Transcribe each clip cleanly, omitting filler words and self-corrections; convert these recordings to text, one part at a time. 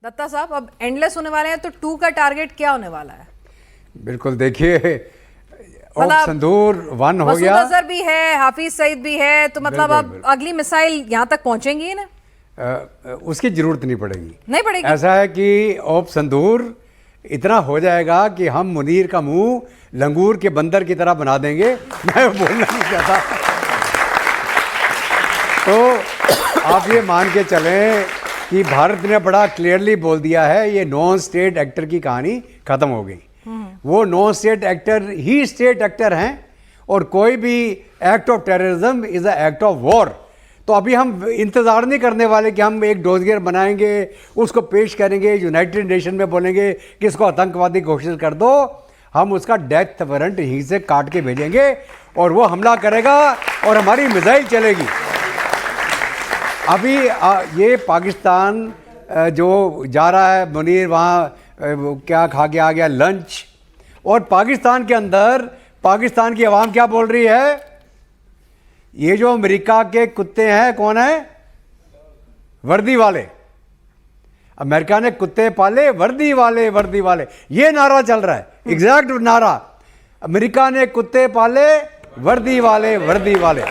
दत्ता साहब अब एंडलेस होने वाले हैं तो 2 का टारगेट क्या होने वाला है? बिल्कुल देखिए, संदूर 1 हो गया, मसूद अजहर भी है, हाफिज सईद भी है, तो मतलब अब अगली मिसाइल यहाँ तक पहुंचेंगी ना? उसकी जरूरत नहीं पड़ेगी। नहीं पड़ेगी। ऐसा है कि ऑप संदूर इतना हो जाएगा कि हम मुनीर का मुंह लंगूर के बंदर की तरह बना देंगे। मैं बोलना नहीं चाहता। तो आप ये मान के चलें कि भारत ने बड़ा क्लियरली बोल दिया है, ये नॉन स्टेट एक्टर की कहानी खत्म हो गई। वो नॉन स्टेट एक्टर ही स्टेट एक्टर हैं, और कोई भी act of terrorism is a act of war. तो अभी हम इंतज़ार नहीं करने वाले कि हम एक डोजियर बनाएंगे, उसको पेश करेंगे, यूनाइटेड नेशन में बोलेंगे कि इसको आतंकवादी घोषित कर दो। हम उसका डेथ वारंट यहीं से काट के भेजेंगे और वो हमला करेगा और हमारी मिसाइल चलेगी। अभी ये पाकिस्तान जो जा रहा है, मुनीर वहाँ क्या खा के आ गया, लंच, और पाकिस्तान के अंदर पाकिस्तान की आवाम क्या बोल रही है? ये जो अमेरिका के कुत्ते हैं, कौन है? वर्दी वाले। अमेरिका ने कुत्ते पाले, वर्दी वाले, वर्दी वाले, ये नारा चल रहा है, एग्जैक्ट नारा। अमेरिका ने कुत्ते पाले, वर्दी वाले, वर्दी वाले।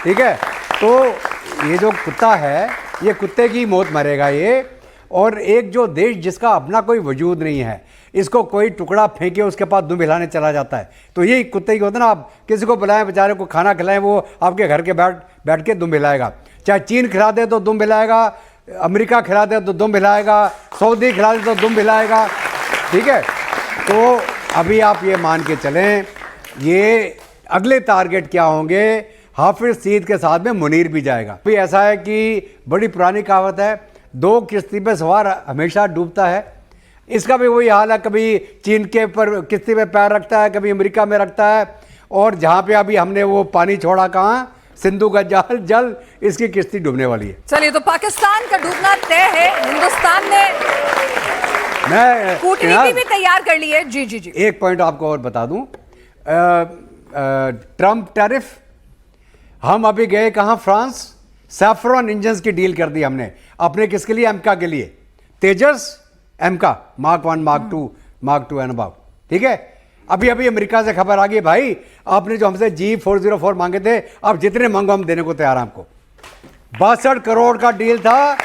ठीक है, तो ये जो कुत्ता है, ये कुत्ते की मौत मरेगा ये। और एक जो देश जिसका अपना कोई वजूद नहीं है, इसको कोई टुकड़ा फेंके उसके पास दुम हिलाने चला जाता है। तो यही कुत्ते की होता है ना, आप किसी को बुलाएं, बेचारे को खाना खिलाएं, वो आपके घर के बैठ के दुम हिलाएगा। चाहे चीन खिला दे तो दुम हिलाएगा, अमेरिका खिला दे तो दुम हिलाएगा, सऊदी खिला दे तो दुम हिलाएगा। ठीक है, तो अभी आप ये मान के चलें, ये अगले टारगेट क्या होंगे? हाफिज सईद के साथ में मुनीर भी जाएगा। अभी ऐसा है कि बड़ी पुरानी कहावत है, 2 किश्ती पे सवार हमेशा डूबता है। इसका भी वही हाल है, कभी चीन के ऊपर किश्ती पे पैर रखता है, कभी अमेरिका में रखता है, और जहाँ पे अभी हमने वो पानी छोड़ा, कहाँ? सिंधु का जल, इसकी किश्ती डूबने वाली है। चलिए, तो पाकिस्तान का डूबना तय है। हिंदुस्तान ने कूटनीति भी तैयार कर ली है। जी जी जी। एक पॉइंट आपको और बता दूं, ट्रम्प टैरिफ, हम अभी गए कहाँ? फ्रांस। सैफ्रॉन इंजन्स की डील कर दी हमने अपने, किसके लिए? एमका के लिए। Tejas, AMCA, mark 1, mark 2, mark 2 and above. ठीक है, अभी अमेरिका से खबर आ गई, भाई आपने जो हमसे G404 मांगे थे, अब जितने मांगो हम देने को तैयार हैं आपको। 62 करोड़ का डील था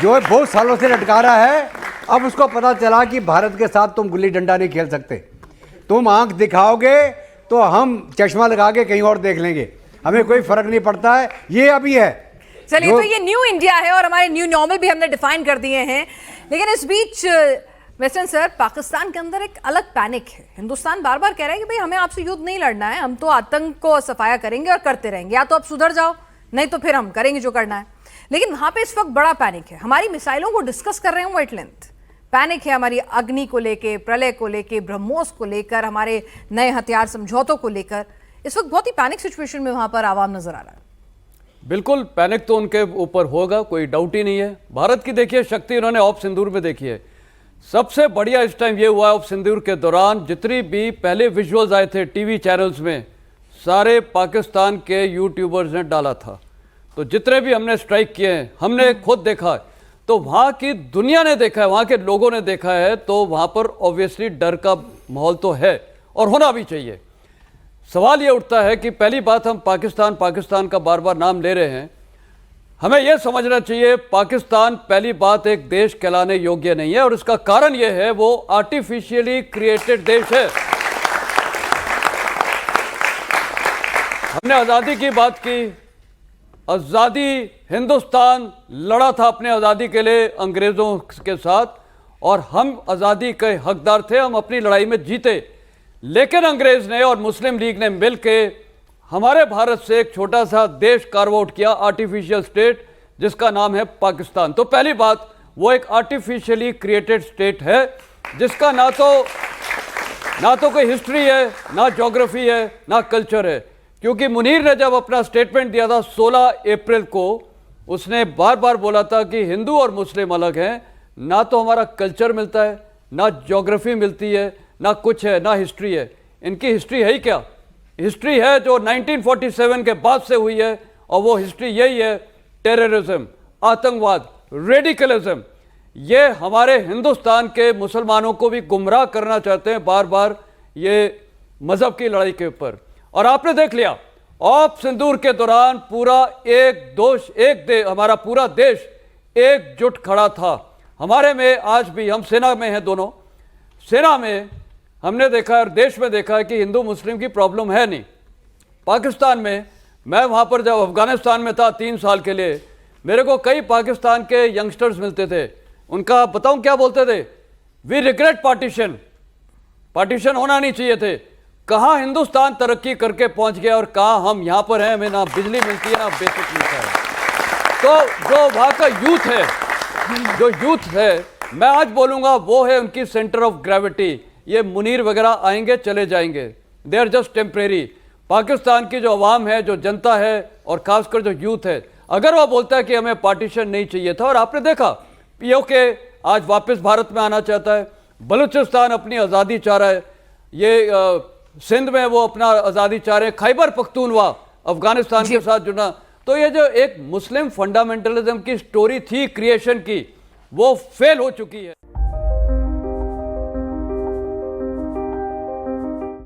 जो बहुत सालों से लटका रहा है। अब उसको पता चला कि भारत के साथ तुम गुल्ली डंडा नहीं खेल सकते, तुम आंख दिखाओगे तो हम चश्मा लगा के कहीं और देख लेंगे, हमें कोई फर्क नहीं पड़ता है। ये अभी है। चलिए, तो ये न्यू इंडिया है और हमारे न्यू नॉर्मल भी हमने डिफाइन कर दिए हैं। लेकिन इस बीच वेस्टर्न सर, पाकिस्तान के अंदर एक अलग पैनिक है। हिंदुस्तान बार बार कह रहा है कि भाई हमें आपसे युद्ध नहीं लड़ना है, हम तो आतंक को सफाया करेंगे और करते रहेंगे, या तो आप सुधर जाओ, नहीं तो फिर हम करेंगे जो करना है। लेकिन वहां पे इस वक्त बड़ा पैनिक है। हमारी मिसाइलों को डिस्कस कर रहे हैं वेट लेंथ, पैनिक है हमारी अग्नि को लेकर, प्रलय को लेकर, ब्रह्मोस को लेकर, हमारे नए हथियार समझौतों को लेकर। इस वक्त बहुत ही पैनिक सिचुएशन में वहां पर आवाम नजर आ रहा है। बिल्कुल पैनिक तो उनके ऊपर होगा, कोई डाउट ही नहीं है। भारत की देखिए शक्ति उन्होंने ऑप सिंदूर में देखी है। सबसे बढ़िया इस टाइम ये हुआ है, ऑप सिंदूर के दौरान जितनी भी पहले विजुअल्स आए थे टीवी चैनल्स में, सारे पाकिस्तान के यूट्यूबर्स ने डाला था। तो जितने भी हमने स्ट्राइक किए हैं, हमने खुद देखा है, तो वहाँ की दुनिया ने देखा है, वहाँ के लोगों ने देखा है, तो वहाँ पर ऑब्वियसली डर का माहौल तो है और होना भी चाहिए। सवाल ये उठता है कि पहली बात, हम पाकिस्तान का बार बार नाम ले रहे हैं, हमें यह समझना चाहिए पाकिस्तान पहली बात एक देश कहलाने योग्य नहीं है, और इसका कारण यह है वो आर्टिफिशियली क्रिएटेड देश है। हमने आज़ादी की बात की, आज़ादी, हिंदुस्तान लड़ा था अपने आज़ादी के लिए अंग्रेज़ों के साथ, और हम आज़ादी के हकदार थे, हम अपनी लड़ाई में जीते। लेकिन अंग्रेज ने और मुस्लिम लीग ने मिलकर हमारे भारत से एक छोटा सा देश कार्व आउट किया, आर्टिफिशियल स्टेट, जिसका नाम है पाकिस्तान। तो पहली बात, वो एक आर्टिफिशियली क्रिएटेड स्टेट है, जिसका ना तो कोई हिस्ट्री है, ना ज्योग्राफी है, ना कल्चर है। क्योंकि मुनीर ने जब अपना स्टेटमेंट दिया था 16 अप्रैल को, उसने बार बार बोला था कि हिंदू और मुस्लिम अलग हैं, ना तो हमारा कल्चर मिलता है, ना ज्योग्राफी मिलती है, ना कुछ है, ना हिस्ट्री है। इनकी हिस्ट्री है ही क्या? हिस्ट्री है जो 1947 के बाद से हुई है, और वो हिस्ट्री यही है, टेररिज्म, आतंकवाद, रेडिकलिज्म। ये हमारे हिंदुस्तान के मुसलमानों को भी गुमराह करना चाहते हैं बार बार ये मजहब की लड़ाई के ऊपर। और आपने देख लिया ऑप सिंदूर के दौरान पूरा हमारा पूरा देश एकजुट खड़ा था। हमारे में आज भी, हम सेना में हैं दोनों, सेना में हमने देखा और देश में देखा है कि हिंदू मुस्लिम की प्रॉब्लम है नहीं। पाकिस्तान में, मैं वहाँ पर जब अफगानिस्तान में था 3 साल के लिए, मेरे को कई पाकिस्तान के यंगस्टर्स मिलते थे। उनका बताऊं क्या बोलते थे? वी रिग्रेट पार्टीशन, पार्टीशन होना नहीं चाहिए थे। कहाँ हिंदुस्तान तरक्की करके पहुंच गया और कहाँ हम यहाँ पर हैं, हमें ना बिजली मिलती है ना बेसिक मिलता है। तो जो वहाँ का यूथ है, जो यूथ है, मैं आज बोलूँगा वो है उनकी सेंटर ऑफ ग्रेविटी। ये मुनीर वगैरह आएंगे चले जाएंगे, they are just temporary. Pakistan की जो अवाम है, जो जनता है और खासकर जो यूथ है, अगर वह बोलता है कि हमें पार्टीशन नहीं चाहिए था, और आपने देखा पीओके आज वापस भारत में आना चाहता है, बलूचिस्तान अपनी आज़ादी चाह रहा है, ये सिंध में वो अपना आज़ादी चाह रहे हैं, खैबर पख्तूनवा अफगानिस्तान के साथ जुड़ना। तो ये जो एक मुस्लिम फंडामेंटलिज्म की स्टोरी थी क्रिएशन की, वो फेल हो चुकी है।